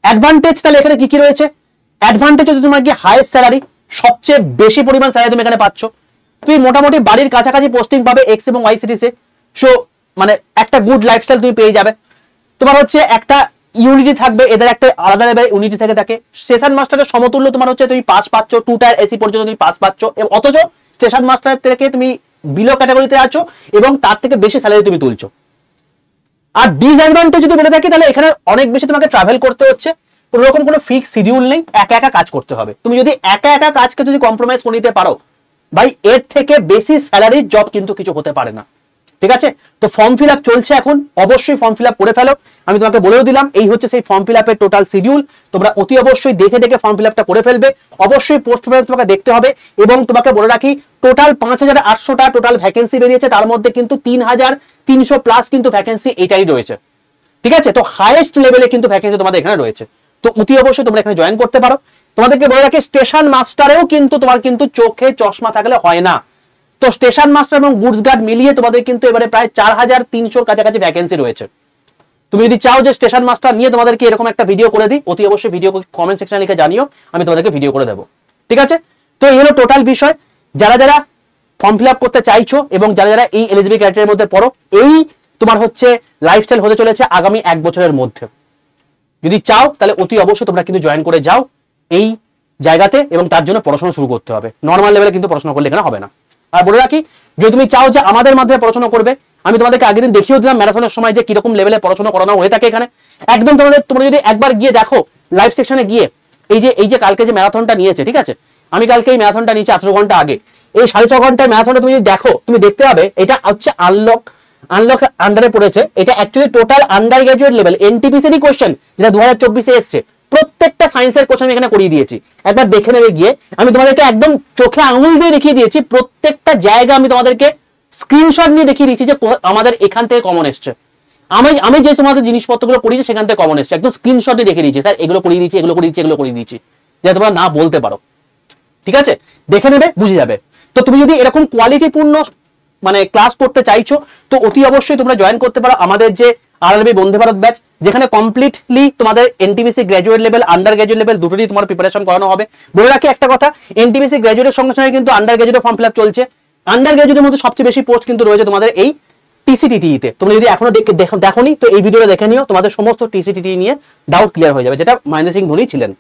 A: অ্যাডভান্টেজ তাহলে এখানে কি কি রয়েছে? অ্যাডভান্টেজ হচ্ছে তোমার কি হাইয়েস্ট স্যালারি, সবচেয়ে বেশি পরিমাণ স্যালারি তুমি এখানে পাচ্ছ। তুমি মোটামুটি বাড়ির কাছাকাছি পোস্টিং পাবে এক্স এবং ওয়াই সিটিসে। সো মানে একটা গুড লাইফস্টাইল তুমি পেয়ে যাবে। তোমার হচ্ছে একটা ইউনিটি থাকবে, এদের একটা আলাদা লেভেল ইউনিটি থেকে থাকে। স্টেশন মাস্টারের সমতুল্য তোমার হচ্ছে তুমি পাস পাচ্ছ, 2 টায়ার এসি পর্যন্ত তুমি পাস পাচ্ছ, অথচ স্টেশন মাস্টারের থেকে তুমি বিলো ক্যাটাগরিতে আছো এবং তার থেকে বেশি স্যালারি তুমি তুলছো। আর ডিসঅ্যাডভান্টেজ যদি বলে থাকি তাহলে এখানে অনেক বেশি তোমাকে ট্রাভেল করতে হচ্ছে, কোনো রকম কোনো ফিক্স শিডিউল নেই, একা একা কাজ করতে হবে। তুমি যদি একা একা কাজকে যদি কম্প্রোমাইজ করে নিতে পারো ভাই, এর থেকে বেশি স্যালারির জব কিন্তু কিছু হতে পারে না। ঠিক আছে, তো ফর্ম ফিল আপ চলছে এখন, অবশ্যই ফর্ম ফিল আপ করে ফেলো। আমি তোমাকে বলেও দিলাম এই হচ্ছে সেই ফর্ম ফিল আপের টোটাল শিডিউল, তোমরা অতি অবশ্যই দেখে দেখে ফর্ম ফিল আপটা করে ফেলবে। অবশ্যই পোস্ট প্রেফারেন্স তোমাকে দেখতে হবে, এবং তোমাকে বলে রাখি টোটাল 5800টা টোটাল ভ্যাকেন্সি বেরিয়েছে, তার মধ্যে কিন্তু 3300 প্লাস কিন্তু ভ্যাকেন্সি এটাই রয়েছে। ঠিক আছে, তো হাইয়েস্ট লেভেলে কিন্তু ভ্যাকেন্সি তোমাদের এখানে রয়েছে, তো অতি অবশ্যই তোমরা এখানে জয়েন করতে পারো। তোমাদেরকে বলে রাখি স্টেশন মাস্টারেও কিন্তু তোমার কিন্তু চোখে চশমা থাকলে হয় না, তো স্টেশন মাস্টার এবং গুডস গার্ড মিলিয়ে তোমাদের কিন্তু এবারে প্রায় 4300 কাছাকাছি ভ্যাকেন্সি রয়েছে। তুমি যদি চাও যে স্টেশন মাস্টার নিয়ে তোমাদেরকে এরকম একটা ভিডিও করে দিই, অতি অবশ্যই ভিডিও কমেন্ট সেকশনে লিখে জানিও, আমি তোমাদেরকে ভিডিও করে দেবো। ঠিক আছে, তো এই হলো টোটাল বিষয়। যারা যারা ফর্ম ফিল আপ করতে চাইছো এবং যারা যারা এই এলিজিবল ক্রাইটেরিয়ার মধ্যে পড়ো, এই তোমার হচ্ছে লাইফস্টাইল হতে চলেছে আগামী 1 বছরের মধ্যে। যদি চাও তাহলে অতি অবশ্যই তোমরা কিন্তু জয়েন করে যাও এই জায়গাতে, এবং তার জন্য পড়াশোনা শুরু করতে হবে। নর্মাল লেভেলে কিন্তু পড়াশোনা করলে এখানে হবে না। আর বলে রাখি, যদি তুমি চাও যে আমাদের মাধ্যমে পড়াশোনা করবে, আমি তোমাদেরকে আগের দিন দেখিয়েও দিলাম ম্যারাথনের সময় যে কিরকম লেভেলে পড়াশোনা করানো হয়ে থাকে এখানে। একদম তোমরা যদি একবার গিয়ে দেখো লাইভ সেকশনে গিয়ে, এই যে কালকে যে ম্যারাথনটা নিয়েছে, ঠিক আছে, আমি কালকে এই ম্যারাথনটা নিয়েছি 18 ঘন্টা আগে, এই 6.5 ঘন্টার ম্যারাথনটা তুমি যদি দেখো, তুমি দেখতে পাবে এটা হচ্ছে আনলক আন্ডারে পড়েছে। এটা actually total undergraduate level এনটিপিসির কোশ্চেন, যেটা 2024-এ এসছে। প্রত্যেকটা সায়েন্সের কোশ্চেন আমি এখানে করিয়ে দিয়েছি, একবার দেখে নেবে গিয়ে। আমি তোমাদেরকে একদম চোখে আঙুল দিয়ে দেখিয়ে দিয়েছি, প্রত্যেকটা জায়গা আমি তোমাদেরকে স্ক্রিনশট নিয়ে দেখিয়ে দিয়েছি যে আমাদের এখান থেকে কমন এসছে। আমি যে তোমাদের জিনিসপত্রগুলো করিয়েছি সেখান থেকে কমন এসছে, একদম স্ক্রিনশট দিয়ে দেখিয়ে দিয়েছি, স্যার এগুলো করিয়ে দিয়েছি, এগুলো করিয়ে দিয়েছি, এগুলো করিয়ে দিয়েছি, যাতে তোমরা না বলতে পারো। ঠিক আছে, দেখে নেবে, বুঝে যাবে। তো তুমি যদি এরকম কোয়ালিটিপূর্ণ মানে ক্লাস করতে চাইছো, তো অতি অবশ্যই তোমরা জয়েন করতে পারো আমাদের যে আরআরবি বন্দে ভারত ব্যাচ, যেখানে কমপ্লিটলি তোমাদের NTPC graduate level, under graduate level দুটোরই তোমার প্রিপারেশন করানো হবে। বলে রাখি একটা কথা, এনটিপিসি গ্র্যাজুয়েটের সঙ্গে সঙ্গে কিন্তু under graduate form fill up চলছে। আন্ডার গ্র্যাজুয়েটের মধ্যে সবচেয়ে বেশি পোস্ট কিন্তু রয়েছে তোমাদের এই টিসিটিটিতে। তোমরা যদি এখনো দেখোনি তো এই ভিডিওটা দেখে নিও, তোমাদের সমস্ত টিসিটিটি নিয়ে ডাউট ক্লিয়ার হয়ে যাবে, যেটা মহেন্দ্র সিং ধোনি ছিলেন।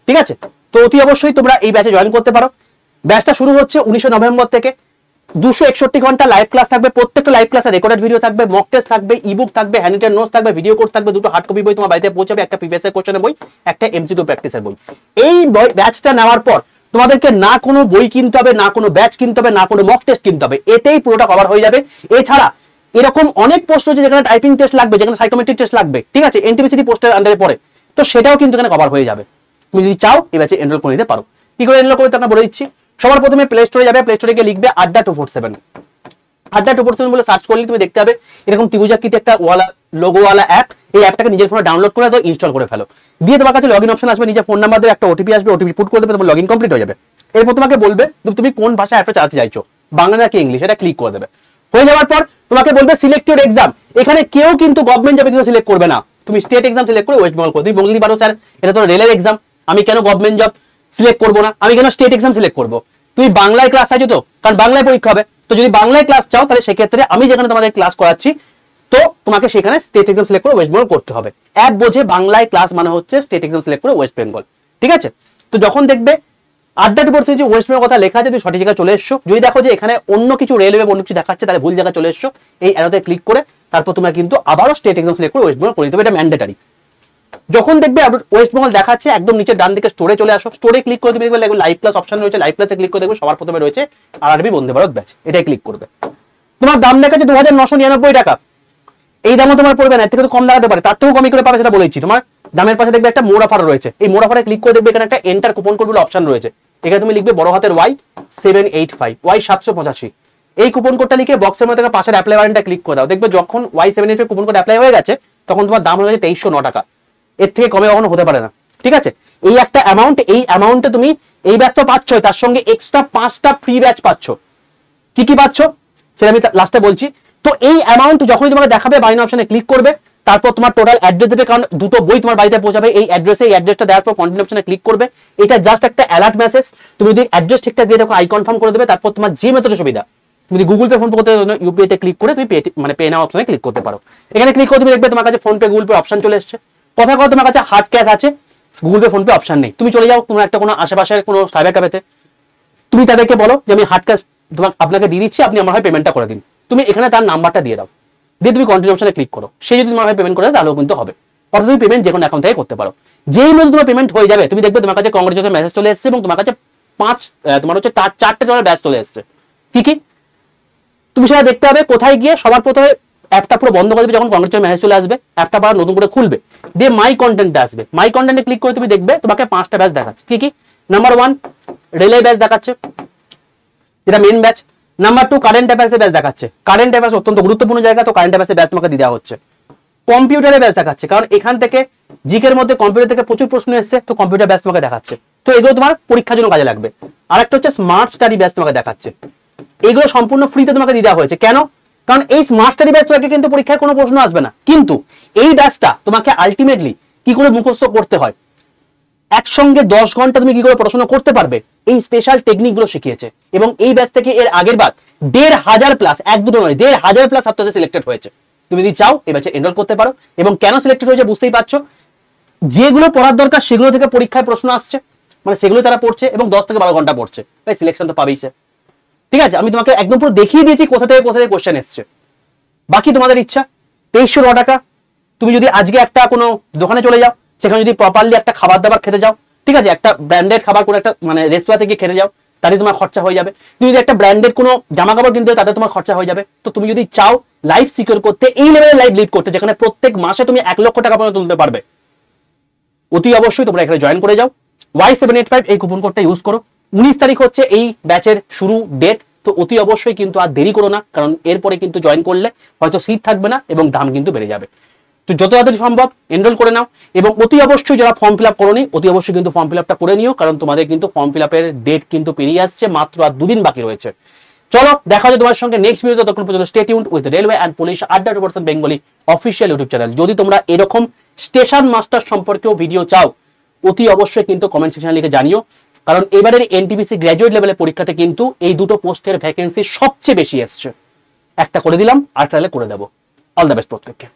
A: ঠিক আছে, তো অতি অবশ্যই তোমরা এই ব্যাচে জয়েন করতে পারো। ব্যাচটা শুরু হচ্ছে 19 নভেম্বর থেকে। 261 ঘন্টা লাইভ ক্লাস থাকবে, প্রত্যেকটা লাইভ ক্লাসে রেকর্ডেড ভিডিও থাকবে, মক টেস্ট থাকবে, ইবুক থাকবে, হ্যান্ডরিটেন নোটস থাকবে, ভিডিও কোর্স থাকবে, 2টো হার্ড কপি বই তোমার বাড়িতে পৌঁছাবে, একটা প্রিভিয়াস ইয়ার কোশ্চেনের বই, একটা এমসিকিউ প্র্যাকটিসের বই। এই ব্যাচটা নেওয়ার পর তোমাদেরকে না কোনো বই কিনতে হবে, না কোনো ব্যাচ কিনতে হবে, না কোনো মক টেস্ট কিনতে হবে, এতেই পুরোটা কভার হয়ে যাবে। এছাড়া এরকম অনেক পোস্ট রয়েছে যেখানে টাইপিং টেস্ট লাগবে, যেখানে সাইকোমেট্রিক টেস্ট লাগবে, ঠিক আছে, এনটিপিসি পোস্টের আন্ডারে পড়ে, তো সেটাও কিন্তু এখানে কভার হয়ে যাবে। তুমি যদি চাও এই ব্যাচে এনরোল করে নিতে পারো। কি করে এনরোল করতে আমরা বলে দিচ্ছি। সবার প্রথমে প্লে স্টোরে যাবে, প্লে স্টোরে গিয়ে লিখবে আড্ডা 247, আড্ডা 247 বলে সার্চ করলে তুমি দেখতে পাবে এরকম ত্রিভুজাকৃতি একটা লোগোওয়ালা অ্যাপ। এই অ্যাপটাকে নিজের ফোনে ডাউনলোড করে দাও, ইনস্টল করে ফেলো। দিয়ে তোমার কাছে লগইন অপশন আসবে, নিজের ফোন নাম্বার দেবে, একটা ওটিপি আসবে, ওটিপি পুট করে দেবে, তোমার লগইন কমপ্লিট হয়ে যাবে। এরপর তোমাকে বলবে তুমি কোন ভাষা অ্যাপটা চালাতে চাইছো, বাংলা নাকি ইংলিশ, এটা ক্লিক করে দেবে। হয়ে যাওয়ার পর তোমাকে বলবে সিলেক্ট ইউর এক্সাম। এখানে কেউ কিন্তু গভর্নমেন্ট জবে কিন্তু সিলেক্ট করবে না, তুমি স্টেট এক্সাম সিলেক্ট করে ওয়েস্ট বেঙ্গল করো। তুমি বলতে পারো স্যার এটা তো রেলের এক্সাম, আমি কেন গভর্নমেন্ট জব সিলেক্ট করবো না, আমি কেন স্টেট এক্সাম সিলেক্ট করবো। তুমি বাংলায় ক্লাস চাইছো তো, কারণ বাংলায় পরীক্ষা হবে, তো যদি বাংলায় ক্লাস চাও তাহলে সেক্ষেত্রে আমি যেখানে তোমাদের ক্লাস করাচ্ছি, তো তোমাকে সেখানে স্টেট এক্সাম সিলেক্ট করে ওয়েস্ট বেঙ্গল করতে হবে। অ্যাপ বোঝে বাংলায় ক্লাস মানে হচ্ছে স্টেট এক্সাম সিলেক্ট করে ওয়েস্ট বেঙ্গল। ঠিক আছে, তো যখন দেখবে আড্ডা 247 যে ওয়েস্ট বেঙ্গল কথা লেখা আছে, তুমি সঠিক জায়গায় চলে এসছো। যদি দেখো যে এখানে অন্য কিছু রেলওয়ে অন্য কিছু দেখাচ্ছে, তাহলে ভুল জায়গায় চলে এসছো। এই অ্যারোতে ক্লিক করে তারপর তোমরা কিন্তু আবারও স্টেট এক্সাম সিলেক্ট করে ওয়েস্ট বেঙ্গল করে দিতে হবে, এটা ম্যান্ডেটারি। যখন দেখবে ওয়েস্ট বেঙ্গল দেখাচ্ছে, একদম নিচে ডান দিকে স্টোরে চলে আসো, স্টোরে ক্লিক করে তুমি দেখবে লাইভ ক্লাস অপশন রয়েছে, লাইভ ক্লাসে ক্লিক করে দেখবে সবার প্রথমে রয়েছে আরআরবি বন্দে ভারত ব্যাচ, এটাই ক্লিক করবে। তোমার দাম দেখাচ্ছে 2999 টাকা, এই দামও তোমার পড়বে না, এর থেকে তো কম দেখাতে পারে, তার থেকেও কমই করে পাবে, সেটা বলেছি। তোমার দামের পাশে দেখবে একটা মোর অফার রয়েছে, এই মোর অফারে ক্লিক করে দেখবে এখানে একটা এন্টার কুপন কোড বলে অপশন রয়েছে। এখানে তুমি লিখবে বড় হাতের Y785 Y785, এই কুপন কোডটা লিখে বক্সের মধ্যে পাশের অ্যাপ্লাই বাটনটা ক্লিক করে দাও। দেখবে যখন Y785 কুপন কোড অ্যাপ্লাই হয়ে গেছে, তখন তোমার দাম হয়ে গেছে 2309 টাকা, এর থেকে কমে কখনো হতে পারে না। ঠিক আছে, এই একটা অ্যামাউন্ট, এই অ্যামাউন্টে তুমি এই ব্যাচ তো পাচ্ছ, তার সঙ্গে এক্সট্রা 5টা ফ্রি ব্যাচ পাচ্ছ। কি কি পাচ্ছ সেটা আমি লাস্টে বলছি। তো এই অ্যামাউন্ট যখনই তোমাকে দেখাবে, বাইন অপশনে ক্লিক করবে, তারপর তোমার টোটাল অ্যাড্রেস দেবে, কারণ 2টো বই তোমার বাড়িতে পৌঁছাবে এই অ্যাড্রেসে। এই অ্যাড্রেসটা দেওয়ার পর কন্টিনিউ অপশনে ক্লিক করবে, এটা জাস্ট একটা অ্যালার্ট মেসেজ। তুমি যদি অ্যাড্রেস ঠিকঠাক দিয়ে দেখো আই কনফার্ম করে দেবে, তারপর তোমার যে মেথডে সুবিধা, তুমি গুগল পে ফোন পে করতে ইউপিআই তে ক্লিক করে তুমি পে নাও অপশনে ক্লিক করতে পারো। এখানে ক্লিক করে তুমি দেখবে তোমার কাছে phone pay Google pay option চলে এসেছে। কথা কথা তোমার কাছে হার্ড ক্যাশ আছে, Google pay phone pay option নেই। তুমি চলে যাও তোমার একটা কোনো আশেপাশের কোনো সাইবার ক্যাফেতে, তুমি তাদেরকে বলো যে আমি হার্ড ক্যাশ তোমার আপনাকে দিয়ে দিচ্ছি, আপনি আমার হয় পেমেন্টটা করে দিন। তুমি এখানে তার নাম্বারটা দিয়ে দাও, দিয়ে তুমি কন্টিনিউ অপশনে ক্লিক করো। সে যদি তোমার হয় পেমেন্ট করে দেয় তাহলেও কিন্তু হবে। অর্থাৎ তুমি পেমেন্ট যে কোনো অ্যাকাউন্ট থেকে করতে পারো। যেই মধ্যে তোমার পেমেন্ট হয়ে যাবে তুমি দেখবে তোমার কাছে কংগ্রেচুলেশন মেসেজ চলে এসেছে এবং তোমার কাছে তোমার হচ্ছে 4টে ডলার ব্যাচ চলে এসেছে। কি কি তুমি সেটা দেখতে হবে। কোথায় গিয়ে সবার প্রথমে অ্যাপটা পুরো বন্ধ করে দেবে, যখন কংগ্রেচুলেশন মেসেজ চলে আসবে অ্যাপটা আবার নতুন করে খুলবে, দিয়ে মাই কন্টেন্টে আসবে। মাই কন্টেন্টে ক্লিক করে তুমি দেখবে তোমাকে 5টা ব্যাচ দেখাচ্ছে। কি কি? নাম্বার 1 রিলে ব্যাচ দেখাচ্ছে, যেটা মেইন ব্যাচ। নাম্বার 2 কারেন্ট অ্যাফেয়ার্সের ব্যাচ দেখাচ্ছে। কারেন্ট অ্যাফেয়ার্স অত্যন্ত গুরুত্বপূর্ণ জায়গা, তো কারেন্ট অ্যাফেয়ার্সের ব্যাচ তোমাকে দিয়ে দেওয়া হচ্ছে। কম্পিউটারে ব্যাচ দেখাচ্ছে, কারণ এখান থেকে জিকের মধ্যে কম্পিউটার থেকে প্রচুর প্রশ্ন এসেছে, তো কম্পিউটার ব্যাচ তোমাকে দেখাচ্ছে। তো এগুলো তোমার পরীক্ষার জন্য কাজে লাগবে। আরেকটা হচ্ছে স্মার্ট স্টাডি ব্যাচ তোমাকে দেখাচ্ছে। এগুলো সম্পূর্ণ ফ্রিতে তোমাকে দিয়ে দেওয়া হয়েছে। কেন? কারণ এই স্মার্ট স্টাডি ব্যাচ তোমাকে কিন্তু পরীক্ষায় কোনো প্রশ্ন আসবে না, কিন্তু এই ব্যাচটা তোমাকে আলটিমেটলি কি করে মুখস্থ করতে হয়, একসঙ্গে 10 ঘন্টা তুমি কি করে পড়াশোনা করতে পারবে, এই স্পেশাল টেকনিক গুলো শিখিয়েছে। এবং এই ব্যাচ থেকে এর আগের বার 1,500 প্লাস, এক দুটো নয় 1,500 প্লাস ছাত্রছাত্রী সিলেক্টেড হয়েছে। তুমি যদি চাও এই ব্যাচে এনরোল করতে পারো। এবং কেন সিলেক্টেড হয়েছে বুঝতেই পারছো, যেগুলো পড়ার দরকার সেগুলো থেকে পরীক্ষায় প্রশ্ন আসছে, মানে সেগুলো তারা পড়ছে এবং 10 থেকে 12 ঘন্টা পড়ছে, তাই সিলেকশন তো পাবেই সে। ঠিক আছে, আমি তোমাকে একদম পুরো দেখিয়ে দিয়েছি কোথা থেকে কোশ্চেন এসছে। বাকি তোমাদের ইচ্ছা। 2309 টাকা। তুমি যদি আজকে একটা কোনো দোকানে চলে যাও, সেখানে যদি প্রপারলি একটা খাবার দাবার খেতে যাও, ঠিক আছে, একটা ব্র্যান্ডেড খাবার কোনো একটা মানে রেস্তোরাঁ থেকে খেতে যাও, তাতে তোমার খরচা হয়ে যাবে। তুমি যদি একটা ব্র্যান্ডেড কোনো জামা কাপড় কিনতে, তাতে তোমার খরচা হয়ে যাবে। তো তুমি যদি চাও লাইফ সিকিউর করতে, এই লেভেলের লাইফ লিড করতে, যেখানে প্রত্যেক মাসে তুমি 1 লক্ষ টাকা পর্যন্ত তুলতে পারবে, অতি অবশ্যই তোমরা এখানে জয়েন করে যাও। Y785 এই কুপন কোডটা ইউজ করো। 19 তারিখ হচ্ছে এই ব্যাচের শুরু ডেট, তো অতি অবশ্যই কিন্তু আর দেরি করো না, কারণ এরপরে কিন্তু জয়েন করলে হয়তো সিট থাকবে না এবং দাম কিন্তু বেড়ে যাবে। তো যত তাড়াতাড়ি সম্ভব এনরোল করে নাও। এবং অতি অবশ্যই যারা ফর্ম ফিল আপ করোনি, অতি অবশ্যই কিন্তু ফর্ম ফিল আপটা করে নিও, কারণ তোমাদের কিন্তু ফর্ম ফিল আপের ডেট কিন্তু পেরিয়ে আসছে, মাত্র আর 2 দিন বাকি রয়েছে। চলো দেখা হবে তোমার সঙ্গে নেক্সট ভিডিও। ততক্ষণ পর্যন্ত stay tuned with railway and police আড্ডা 2% বেঙ্গলি অফিসিয়াল ইউটিউব চ্যানেল। যদি তোমরা এরকম স্টেশন মাস্টার সম্পর্কেও ভিডিও চাও, অতি অবশ্যই কিন্তু কমেন্ট সেকশনে লিখে জানিও, কারণ এবারের এনটিপিসি গ্র্যাজুয়েট লেভেলের পরীক্ষাতে কিন্তু এই দুটো পোস্টের ভ্যাকেন্সি সবচেয়ে বেশি এসছে। একটা করে দিলাম, আর তাহলে করে দেবো। অল দ্য বেস্ট প্রত্যেককে।